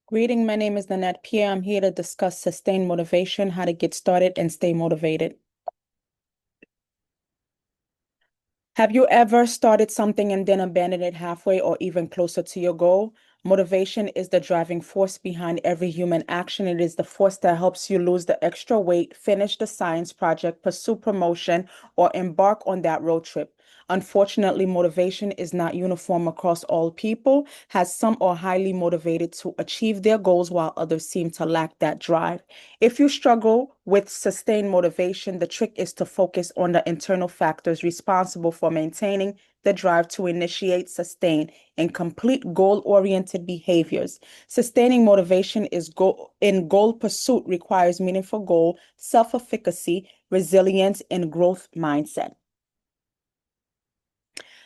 Greeting, my name is Nanette Pierre. I'm here to discuss sustained motivation, how to get started and stay motivated. Have you ever started something and then abandoned it halfway or even closer to your goal? Motivation is the driving force behind every human action. It is the force that helps you lose the extra weight, finish the science project, pursue promotion, or embark on that road trip. Unfortunately, motivation is not uniform across all people, as some are highly motivated to achieve their goals while others seem to lack that drive. If you struggle with sustained motivation, the trick is to focus on the internal factors responsible for maintaining the drive to initiate, sustain, and complete goal-oriented behaviors. Sustaining motivation is goal pursuit requires meaningful goal, self-efficacy, resilience, and growth mindset.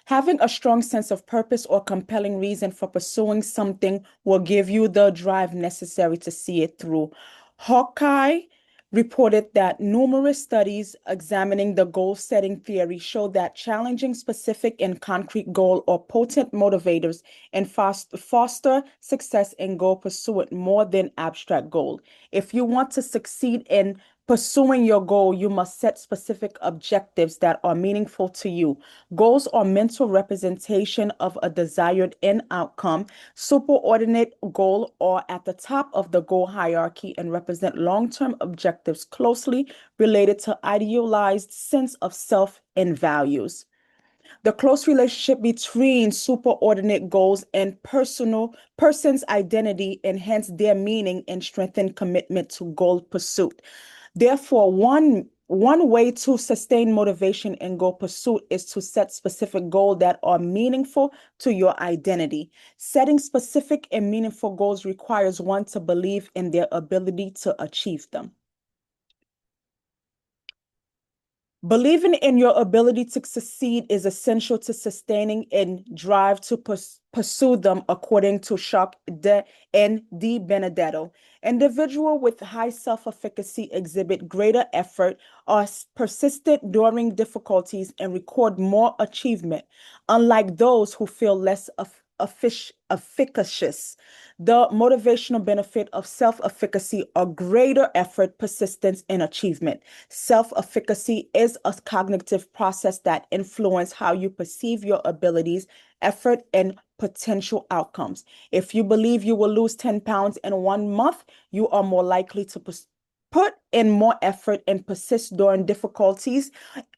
Having a strong sense of purpose or compelling reason for pursuing something will give you the drive necessary to see it through. Hawkeye reported that numerous studies examining the goal setting theory show that challenging specific and concrete goal are potent motivators and foster success in goal pursuit more than abstract goal. If you want to succeed in pursuing your goal, you must set specific objectives that are meaningful to you. Goals are mental representation of a desired end outcome. Superordinate goals are at the top of the goal hierarchy and represent long-term objectives closely related to idealized sense of self and values. The close relationship between superordinate goals and person's identity enhance their meaning and strengthen commitment to goal pursuit. Therefore, one way to sustain motivation in goal pursuit is to set specific goals that are meaningful to your identity. Setting specific and meaningful goals requires one to believe in their ability to achieve them. Believing in your ability to succeed is essential to sustaining and drive to pursue them, according to Jacques and DiBenedetto. Individuals with high self-efficacy exhibit greater effort, are persistent during difficulties, and record more achievement, unlike those who feel less efficacious. The motivational benefit of self-efficacy are greater effort, persistence, and achievement. Self-efficacy is a cognitive process that influences how you perceive your abilities, effort, and potential outcomes. If you believe you will lose 10 pounds in 1 month, you are more likely to put in more effort and persist during difficulties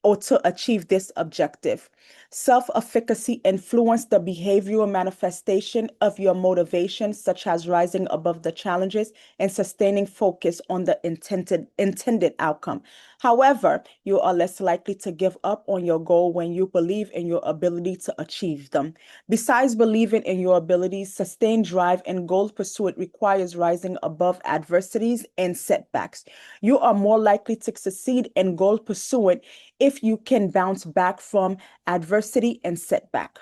or to achieve this objective. Self-efficacy influences the behavioral manifestation of your motivation, such as rising above the challenges and sustaining focus on the intended outcome. However, you are less likely to give up on your goal when you believe in your ability to achieve them. Besides believing in your abilities, sustained drive and goal pursuit requires rising above adversities and setbacks. You are more likely to succeed in goal pursuit if you can bounce back from adversity and setback.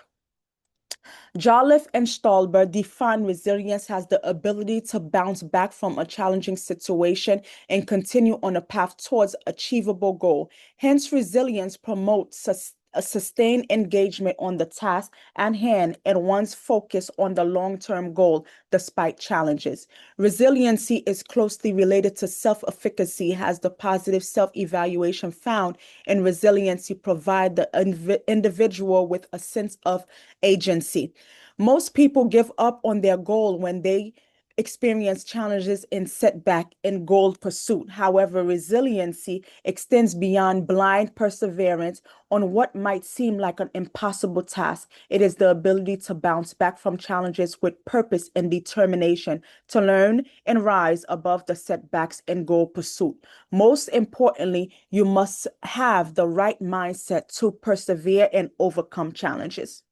Jolliffe and Stolber define resilience as the ability to bounce back from a challenging situation and continue on a path towards achievable goal. Hence, resilience promotes a sustained engagement on the task at hand and one's focus on the long-term goal despite challenges. Resiliency is closely related to self-efficacy, as the positive self-evaluation found in resiliency provide the individual with a sense of agency. Most people give up on their goal when they experience challenges and setback in goal pursuit. However, resiliency extends beyond blind perseverance on what might seem like an impossible task. It is the ability to bounce back from challenges with purpose and determination, to learn and rise above the setbacks in goal pursuit. Most importantly, you must have the right mindset to persevere and overcome challenges.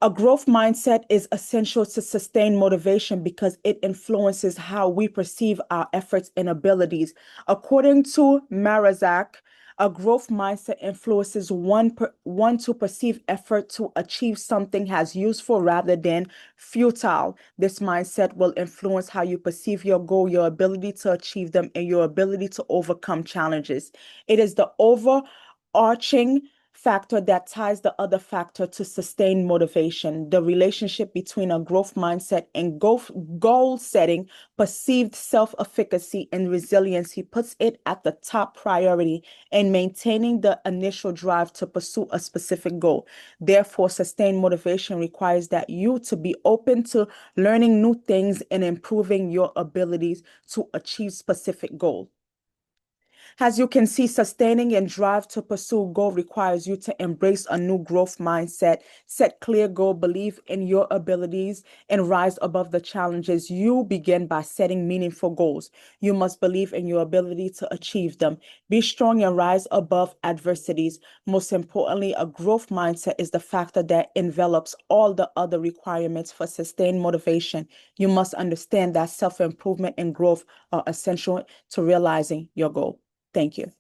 A growth mindset is essential to sustain motivation because it influences how we perceive our efforts and abilities. According to Marazak, a growth mindset influences one to perceive effort to achieve something as useful rather than futile. This mindset will influence how you perceive your goal, your ability to achieve them, and your ability to overcome challenges. It is the overarching factor that ties the other factor to sustain motivation. The relationship between a growth mindset and goal setting, perceived self-efficacy, and resiliency puts it at the top priority in maintaining the initial drive to pursue a specific goal. Therefore, sustained motivation requires that you to be open to learning new things and improving your abilities to achieve specific goals. As you can see, sustaining and drive to pursue goal requires you to embrace a new growth mindset, set clear goal, believe in your abilities, and rise above the challenges. You begin by setting meaningful goals. You must believe in your ability to achieve them. Be strong and rise above adversities. Most importantly, a growth mindset is the factor that envelops all the other requirements for sustained motivation. You must understand that self-improvement and growth are essential to realizing your goal. Thank you.